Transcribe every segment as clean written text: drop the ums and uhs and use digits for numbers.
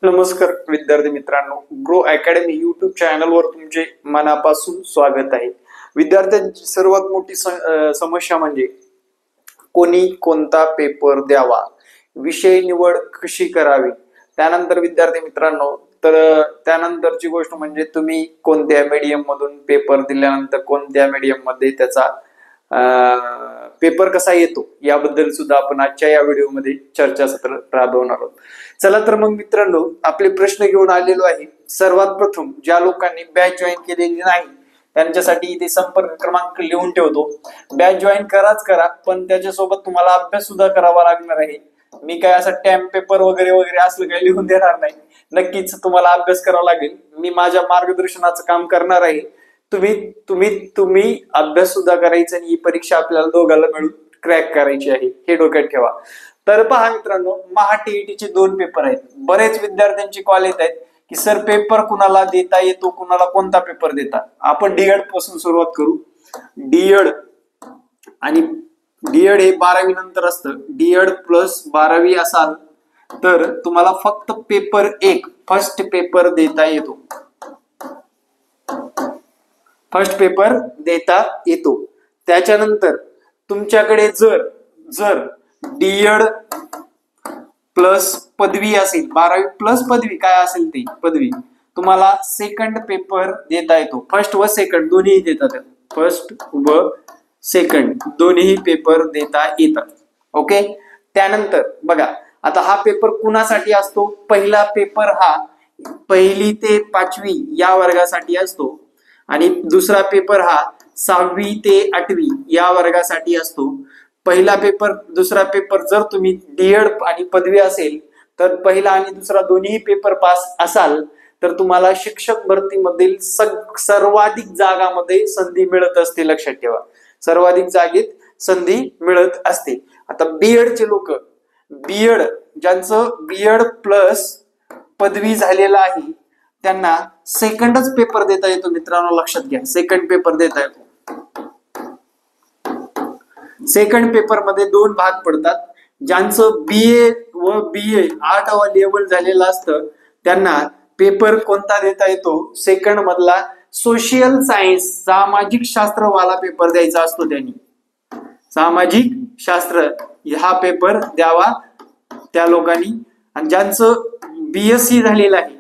नमस्कार विद्यार्थी मित्रांनो, ग्रो अकॅडमी युट्यूब चॅनलवर तुमचे मनापासून स्वागत आहे. विद्यार्थ्यांची सर्वात मोठी समस्या म्हणजे कोणी कोणता पेपर द्यावा, विषय निवड कशी करावी. त्यानंतर विद्यार्थी मित्रांनो, तर त्यानंतरची गोष्ट म्हणजे तुम्ही कोणत्या मीडियम मधून पेपर दिल्यानंतर कोणत्या मीडियम मध्ये त्याचा पेपर कसा येतो याबद्दल सुद्धा आपण आजच्या या व्हिडिओमध्ये चर्चासत्र राबवणार आहोत. चला तर मग मित्रांनो, आपले प्रश्न घेऊन आलेलो आहे. सर्वात प्रथम ज्या लोकांनी बॅच जॉईन केलेली नाही त्यांच्यासाठी इथे संपर्क क्रमांक लिहून ठेवतो. बॅच जॉईन कराच करा, पण त्याच्यासोबत तुम्हाला अभ्यास सुद्धा करावा लागणार आहे. मी काय असं टॅम्प पेपर वगैरे वगैरे असलं काही लिहून देणार नाही. नक्कीच तुम्हाला अभ्यास करावा लागेल. मी माझ्या मार्गदर्शनाचं काम करणार आहे. तुम्ही तुम्ही तुम्ही अभ्यास सुद्धा करायचा आणि ही परीक्षा आपल्याला दोघांना मिळून क्रॅक करायची आहे, हे डोक्यात ठेवा. तर पहा मित्रांनो, महा टीईटीचे 2 पेपर आहेत. बरेच विद्यार्थ्यांची कॉल येत आहेत की सर पेपर कुणाला देता येतो, कुणाला कोणता पेपर देता. आपण डीएड पासून सुरुवात करू. डीएड आणि डीएड हे 12वी नंतर असतं. डीएड प्लस 12वी असाल तर तुम्हाला फक्त पेपर 1 फर्स्ट पेपर देता येतो. फर्स्ट पेपर देता येतो. त्याच्यानंतर तुमच्याकडे जर डीएड प्लस पदवी असेल, 12वी प्लस पदवी काय असेल ती पदवी, तुम्हाला सेकंड पेपर देता येतो. फर्स्ट व सेकंड दोन्ही देतात. फर्स्ट व सेकंड दोन्ही पेपर देता येतात. ओके. त्यानंतर बघा, आता हा पेपर कुणासाठी असतो. पहिला पेपर हा 1ली ते 5वी या वर्गासाठी असतो आणि दुसरा पेपर हा 6वी ते 8वी या वर्गासाठी असतो. पहिला पेपर दुसरा पेपर जर तुम्ही डीएड आणि पदवी असेल तर पहिला आणि दुसरा दोन्ही पेपर पास असाल तर तुम्हाला शिक्षक भरतीमधील सर्वाधिक जागामध्ये संधी मिळत असते. लक्षात ठेवा, सर्वाधिक जागेत संधी मिळत असते. आता बीएडचे लोक, बीएड ज्यांचं बीएड प्लस पदवी झालेला आहे त्यांना सेकंडच पेपर देता येतो. मित्रांनो लक्षात घ्या, सेकंड पेपर देता येतो. सेकंड पेपर मध्ये 2 भाग पडतात. ज्यांचं बीए व बीए 8वा लेवल झालेलं असतं त्यांना पेपर कोणता देता येतो, सेकंड मधला सोशल सायन्स सामाजिक शास्त्र वाला पेपर द्यायचा असतो. त्यांनी सामाजिक शास्त्र हा पेपर द्यावा त्या लोकांनी. आणि ज्यांचं बीएससी झालेलं आहे,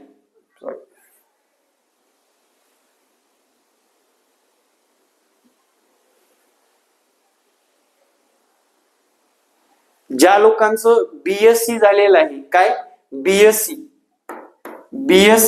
ज्या लोकांचं बीएससी झालेलं आहे, काय बीएससी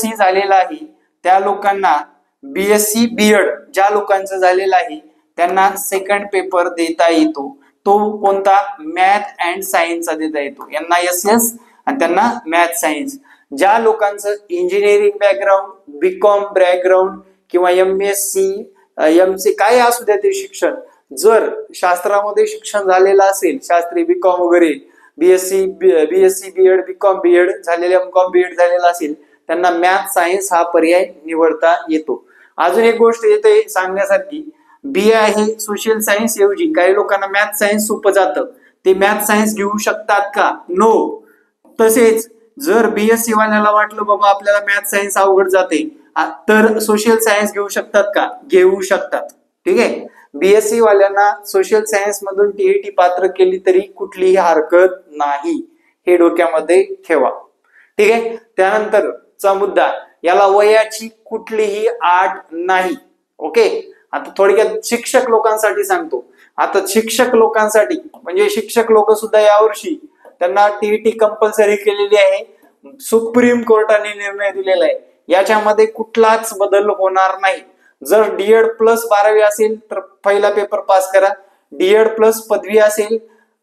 झालेलं आहे त्या लोकांना बीएससी बीएड ज्या लोकांचं झालेलं आहे त्यांना सेकंड पेपर देता येतो. तो कोणता, मॅथ अँड सायन्सचा देता येतो. यांना एसएस आणि त्यांना मॅथ सायन्स. ज्या लोकांचं इंजिनिअरिंग बॅकग्राऊंड, बीकॉम बॅकग्राऊंड किंवा एमएससी एमसी काय असू द्या ते शिक्षण, जर शास्त्रामध्ये शिक्षण झालेलं असेल, शास्त्री बीकॉम वगैरे, बीएससी बीएड बीकॉम बीएड झालेले, एमकॉम बीएड झालेला असेल त्यांना मॅथ सायन्स हा पर्याय निवडता येतो. अजून एक गोष्ट येते सांगण्यासारखी, बीए आहे सोशल सायन्स ऐवजी काही लोकांना मॅथ सायन्स सोपं जातं, ते मॅथ सायन्स घेऊ शकतात का, नो. तसेच जर बीएससी वाल्याला वाटलं बाबा आपल्याला मॅथ सायन्स अवघड जाते तर सोशल सायन्स घेऊ शकतात का, घेऊ शकतात. ठीक आहे. बीएससी वाल्यांना सोशल सायन्स मधून टीईटी पात्र केली तरी कुठलीही हरकत नाही, हे डोक्यामध्ये ठेवा. ठीक आहे. त्यानंतरचा मुद्दा, याला वयाची कुठलीही अट नाही. ओके. आता थोडक्यात शिक्षक लोकांसाठी सांगतो. आता शिक्षक लोकांसाठी म्हणजे शिक्षक लोक सुद्धा यावर्षी त्यांना टीईटी कंपल्सरी केलेली आहे. सुप्रीम कोर्टाने निर्णय दिलेला आहे, याच्यामध्ये कुठलाच बदल होणार नाही. जर डीएड प्लस 12वी असेल तर पहिला पेपर पास करा. डीएड प्लस पदवी असेल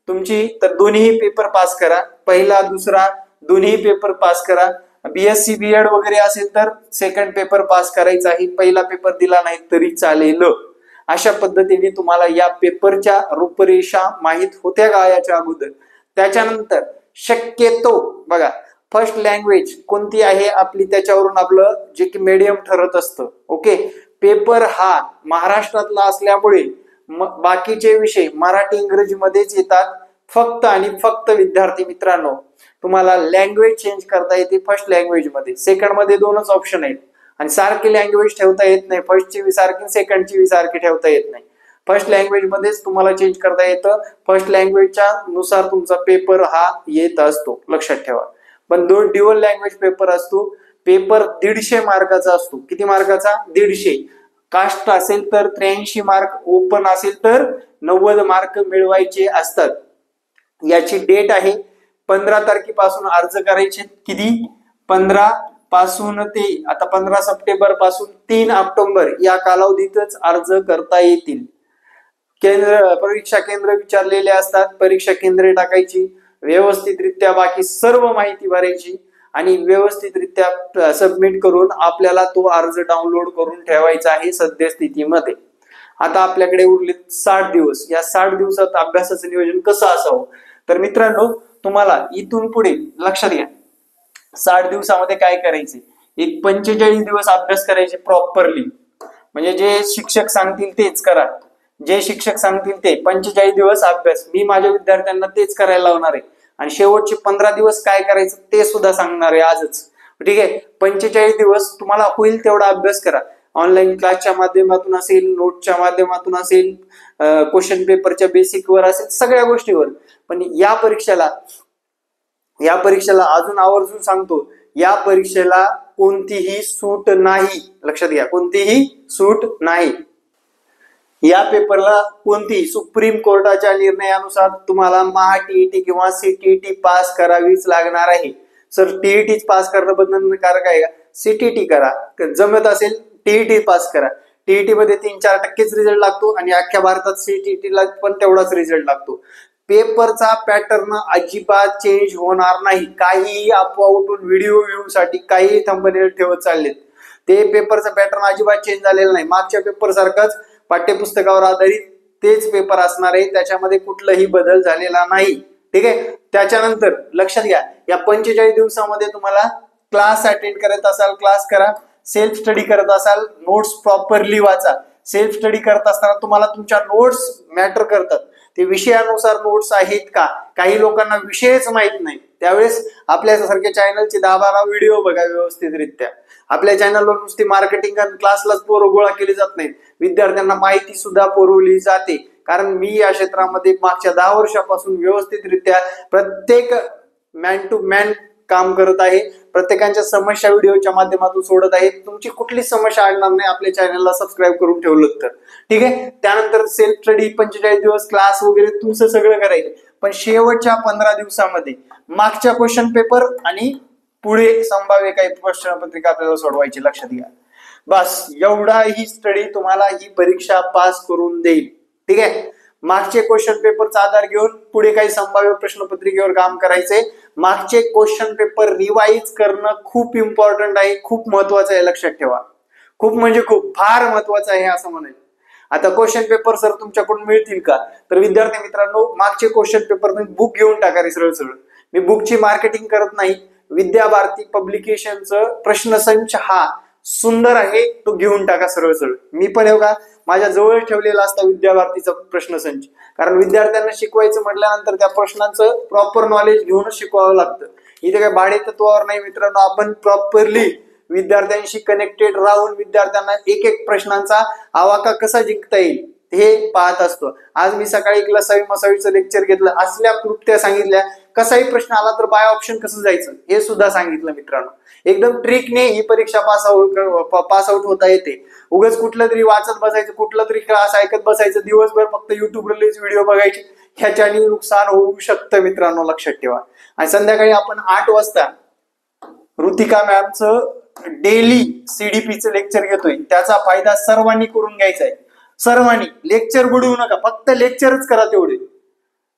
तुमची तर दोन्ही पेपर पास करा. पहिला दुसरा दोन्ही पेपर पास करा. बीएससी बीएड वगैरे असेल तर सेकंड पेपर पास करायचा आहे. पहिला पेपर दिला नाही तरी चालेल. अशा पद्धतीने तुम्हाला या पेपरच्या रूपरेषा माहित होत्या का याच्या अगोदर. त्याच्यानंतर शक्यतो बघा, फर्स्ट लँग्वेज कोणती आहे आपली त्याच्यावरून आपलं जे की मीडियम ठरत असतं. ओके. पेपर हा महाराष्ट्रातला असल्यामुळे बाकीचे विषय मराठी इंग्रजी मध्येच येतात. फक्त आणि फक्त विद्यार्थी मित्रांनो तुम्हाला लँग्वेज चेंज करता येते फर्स्ट लँग्वेज मध्ये. सेकंड मध्ये दोनच ऑप्शन आहेत आणि सारखी लँग्वेज ठेवता येत नाही. फर्स्टची सारखी सेकंडची सारखी ठेवता येत नाही. फर्स्ट लँग्वेज मध्येच तुम्हाला चेंज करता येतं. फर्स्ट लँग्वेजच्या नुसार तुमचा पेपर हा येत असतो, लक्षात ठेवा. पण दोन ड्युअल लँग्वेज पेपर असतो. पेपर 150 मार्काचा असतो. किती मार्काचा? 150. कास्ट असेल तर 83 मार्क, ओपन असेल तर 90 मार्क मिळवायचे असतात. याची डेट आहे 15 तारखेपासून अर्ज करायचे. किती? 15 पासून ते आता 15 सप्टेंबर पासून 3 ऑक्टोबर या कालावधीतच अर्ज करता येतील. परीक्षा केंद्र विचारलेले असतात. परीक्षा केंद्रे टाकायची, व्यवस्थितरित्या बाकी सर्व माहिती भरायची आणि व्यवस्थितरित्या सबमिट करून आपल्याला तो अर्ज डाउनलोड करून ठेवायचा आहे सद्यस्थितीमध्ये. आता आपल्याकडे उरले 60 दिवस. या 60 दिवसात अभ्यासाचं नियोजन कसं असावं? तर मित्रांनो तुम्हाला इथून पुढे लक्षात घ्या, 60 दिवसामध्ये काय करायचे? एक 45 दिवस अभ्यास करायचे प्रॉपरली. म्हणजे जे शिक्षक सांगतील तेच करा. जे शिक्षक सांगतील ते 45 दिवस अभ्यास. मी माझ्या विद्यार्थ्यांना तेच करायला लावणार आहे आणि शेवटचे 15 दिवस काय करायचं ते सुद्धा सांगणार आहे आजच. ठीक आहे. 45 दिवस तुम्हाला होईल तेवढा अभ्यास करा. ऑनलाईन क्लासच्या माध्यमातून असेल, नोटच्या माध्यमातून असेल, क्वेश्चन पेपरच्या बेसिकवर असेल, सगळ्या गोष्टीवर. पण या परीक्षेला अजून आवर्जून सांगतो, या परीक्षेला कोणतीही सूट नाही. लक्षात घ्या, कोणतीही सूट नाही. या पेपरला कोणती सुप्रीम कोर्टाच्या निर्णयानुसार तुम्हाला महाटीईटी किंवा सीटीईटी पास करावीच लागणार आहे. सर टीईटी पास करणं बंधनकारक आहे का? सीटीईटी करा. जमत असेल टीईटी पास करा. टीईटी मध्ये 3-4% रिझल्ट लागतो आणि अख्ख्या भारतात सीटीईटीला पण तेवढाच रिझल्ट लागतो. पेपरचा पॅटर्न अजिबात चेंज होणार नाही. काही अफवा उठून व्हिडिओ व्ह्यू साठी काही थंबनेल ठेवत चाललेत. ते पेपरचा पॅटर्न अजिबात चेंज झालेला नाही. मागच्या पेपर सारखंच पाठ्यपुस्तकावर आधारित तेच पेपर असणार आहे. त्याच्यामध्ये कुठलाही बदल झालेला नाही. ठीक आहे. त्याच्यानंतर लक्षात घ्या, या 45 दिवसामध्ये तुम्हाला क्लास अटेंड करत असाल क्लास करा. सेल्फ स्टडी करत असाल नोट्स प्रॉपरली वाचा. सेल्फ स्टडी करत असताना तुम्हाला तुमच्या नोट्स मॅटर करतात. ते विषयानुसार नोट्स आहेत का? काही लोकांना विषयच माहित नाही. त्यावेळेस आपल्यासारख्या चॅनलचे 10-12 व्हिडिओ बघा व्यवस्थितरित्या. आपल्या चॅनलवर नुसती मार्केटिंग आणि क्लासलाच पोरं गोळा केली जात नाहीत. विद्यार्थ्यांना माहिती सुद्धा पुरवली जाते. कारण मी या क्षेत्रामध्ये मागच्या 10 वर्षापासून व्यवस्थितरित्या प्रत्येक मॅन टू मॅन काम करत आहे. प्रत्येकांच्या समस्या व्हिडिओच्या माध्यमातून सोडत आहे. तुमची कुठलीच समस्या आणणार नाही आपल्या चॅनलला सबस्क्राईब करून ठेवलं तर. ठीक आहे. त्यानंतर सेल्फ स्टडी 45 दिवस क्लास वगैरे तुमचं सगळं करायचं. पण शेवटच्या 15 दिवसामध्ये मागच्या क्वेश्चन पेपर आणि पुढे संभाव्य काही प्रश्नपत्रिका आपल्याला सोडवायची. लक्षात घ्या. बस एवढा ही स्टडी तुम्हाला ही परीक्षा पास करून देईल. ठीक आहे. मागचे क्वेश्चन पेपरचा आधार घेऊन पुढे काही संभाव्य प्रश्नपत्रिकेवर काम करायचंय. मागचे क्वेश्चन पेपर रिवाइज करणं खूप इम्पॉर्टंट आहे, खूप महत्वाचं आहे. लक्षात ठेवा. खूप म्हणजे खूप फार महत्वाचं आहे असं म्हणाल. आता क्वेश्चन पेपर सर तुमच्याकडून मिळतील का? तर विद्यार्थी मित्रांनो मागचे क्वेश्चन पेपर तुम्ही बुक घेऊन टाका. सरळ सरळ मी बुकची मार्केटिंग करत नाही. विद्या भारती पब्लिकेशनचं प्रश्नसंच हा सुंदर आहे, तो घेऊन टाका सरळ सरळ. मी पण येऊ का माझ्या जवळ ठेवलेला असता विद्या भारतीचा प्रश्नसंच. कारण विद्यार्थ्यांना शिकवायचं म्हटल्यानंतर त्या प्रश्नांचं प्रॉपर नॉलेज घेऊनच शिकवावं लागतं. इथे काय भाडे तत्वावर नाही मित्रांनो. आपण प्रॉपरली विद्यार्थ्यांशी कनेक्टेड राहून विद्यार्थ्यांना एक एक प्रश्नांचा आवाका कसा जिंकता येईल हे पाहत असतो. आज मी सकाळी एक लसावी मसावीचं लेक्चर घेतलं. असल्या कृत्या सांगितल्या. कसाही प्रश्न आला तर बाय ऑप्शन कसं जायचं हे सुद्धा सांगितलं मित्रांनो. एकदम ट्रिकने ही परीक्षा पास आउट होता येते. उगाच कुठलं तरी वाचत बसायचं, कुठलं तरी क्लास ऐकत बसायचं, दिवसभर फक्त युट्यूबवरलेच व्हिडिओ बघायचे, ह्याच्याने नुकसान होऊ शकतं मित्रांनो. लक्षात ठेवा. आणि संध्याकाळी आपण 8 वाजता ऋतिका मॅमचं डेली सीडीपीचं लेक्चर घेतोय. त्याचा फायदा सर्वांनी करून घ्यायचा आहे. सर्वांनी लेक्चर बुडवू नका, फक्त लेक्चरच करा तेवढे.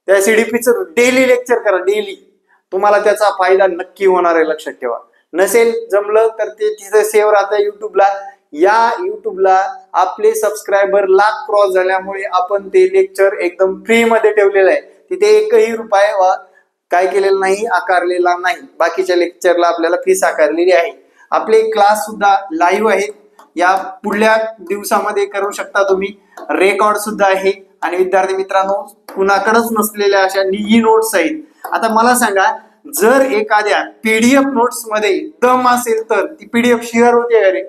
त्या सीडीपीचं डेली लेक्चर करा. डेली तुम्हाला त्याचा फायदा नक्की होणार आहे. लक्षात ठेवा. नसेल जमलं तर ते तिथं सेव्ह राहतं युट्यूबला. या युट्यूबला आपले सबस्क्रायबर लाख क्रॉस झाल्यामुळे आपण ते लेक्चर एकदम फ्री मध्ये ठेवलेलं आहे. तिथे एकही रुपया काय केलेला नाही, आकारलेला नाही. बाकीच्या लेक्चरला आपल्याला फीस आकारलेली आहे. आपले क्लास सुद्धा लाईव्ह आहेत. या पुढल्या दिवसामध्ये करू शकता तुम्ही. रेकॉर्ड सुद्धा आहे. आणि विद्यार्थी मित्रांनो कुणाकडेच नसलेल्या अशा ई नोट्स आहेत. आता मला सांगा, जर एखाद्या पीडीएफ नोट्स मध्ये दम असेल तर ती पीडीएफ शेअर होते का रे?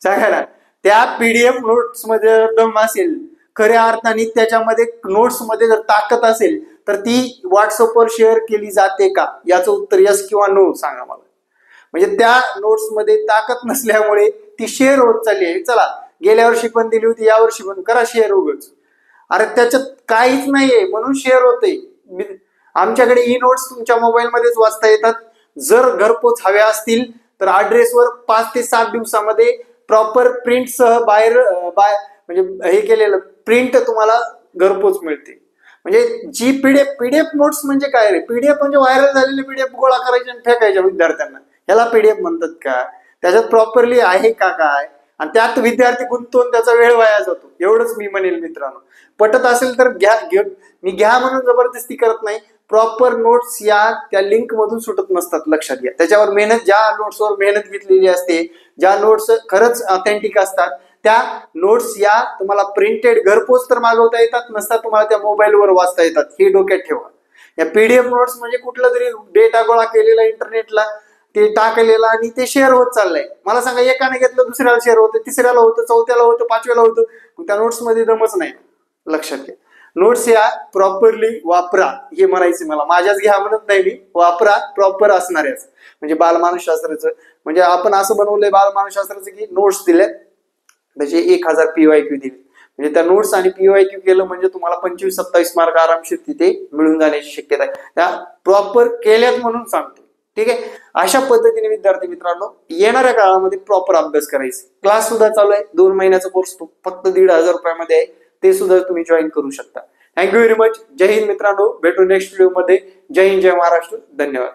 सांगा ना. त्या पीडीएफ नोट्स मध्ये दम असेल, खऱ्या अर्थाने त्याच्यामध्ये नोट्स मध्ये जर ताकद असेल तर ती व्हॉट्सअपवर शेअर केली जाते का? याचं उत्तर यस किंवा नो सांगा मला. म्हणजे त्या नोट्स मध्ये ताकद नसल्यामुळे ती शेअर होत चालली आहे. चला, गेल्या वर्षी पण दिली होती, या वर्षी पण करा शेअर उगाच. अरे त्याच्यात काहीच नाहीये म्हणून शेअर होते. आमच्याकडे ई नोट्स तुमच्या मोबाईल मध्येच वाचता येतात. जर घरपोच हव्या असतील तर ऍड्रेसवर 5 ते 7 दिवसामध्ये प्रॉपर प्रिंट सह म्हणजे हे केलेलं प्रिंट तुम्हाला घरपोच मिळते. म्हणजे जी पीडीएफ नोट्स म्हणजे काय रे? पीडीएफ म्हणजे व्हायरल झालेले पीडीएफ गोळा करायचे आणि फेकायच्या विद्यार्थ्यांना, ह्याला पीडीएफ म्हणतात का? त्याच्यात प्रॉपरली आहे का काय? आणि त्यात विद्यार्थी गुंतवून त्याचा वेळ वाया जातो. एवढंच मी म्हणेल मित्रांनो. पटत असेल तर मी घ्या म्हणून जबरदस्ती करत नाही. प्रॉपर नोट्स या त्या लिंक मधून सुटत नसतात, लक्षात घ्या. त्याच्यावर मेहनत, ज्या नोट्सवर मेहनत घेतलेली असते, ज्या नोट्स खरंच ऑथेंटिक असतात, त्या नोट्स या तुम्हाला प्रिंटेड घरपोच तर मागवता येतात, नसतात तुम्हाला त्या मोबाईलवर वाचता येतात. हे डोक्यात ठेवा. या पीडीएफ नोट्स म्हणजे कुठला तरी डेटा गोळा केलेला इंटरनेटला, ते टाकलेलं आणि ते शेअर होत चाललंय. मला सांगा, एकाने घेतलं दुसऱ्याला शेअर होतं, तिसऱ्याला होतं, चौथ्याला होतं, पाचव्याला होतं. त्या नोट्स मध्ये दमच नाही. लक्षात घ्या. नोट्स या प्रॉपरली वापरा हे म्हणायचे मला. माझ्याच घ्या म्हणत नाही मी, वापरा प्रॉपर असणाऱ्याच. म्हणजे बालमानसशास्त्राचं म्हणजे आपण असं बनवलंय बालमानसशास्त्राचं की नोट्स दिले त्याचे 1000 PYQ दिले. म्हणजे त्या नोट्स आणि PYQ केलं म्हणजे तुम्हाला 25-27 मार्क आरामशीर तिथे मिळून जाण्याची शक्यता आहे. त्या प्रॉपर केल्यात म्हणून सांगतो. ठीक आहे. अशा पद्धतीने विद्यार्थी मित्रांनो येणाऱ्या काळामध्ये प्रॉपर अभ्यास करायचा. क्लास सुद्धा चालू आहे. 2 महिन्याचा कोर्स फक्त 1,500 रुपयामध्ये आहे. ते सुद्धा तुम्ही जॉईन करू शकता. Thank you very much. जय हिंद मित्रांनो. भेटू नेक्स्ट व्हिडिओ मध्ये. जय हिंद, जय महाराष्ट्र. धन्यवाद.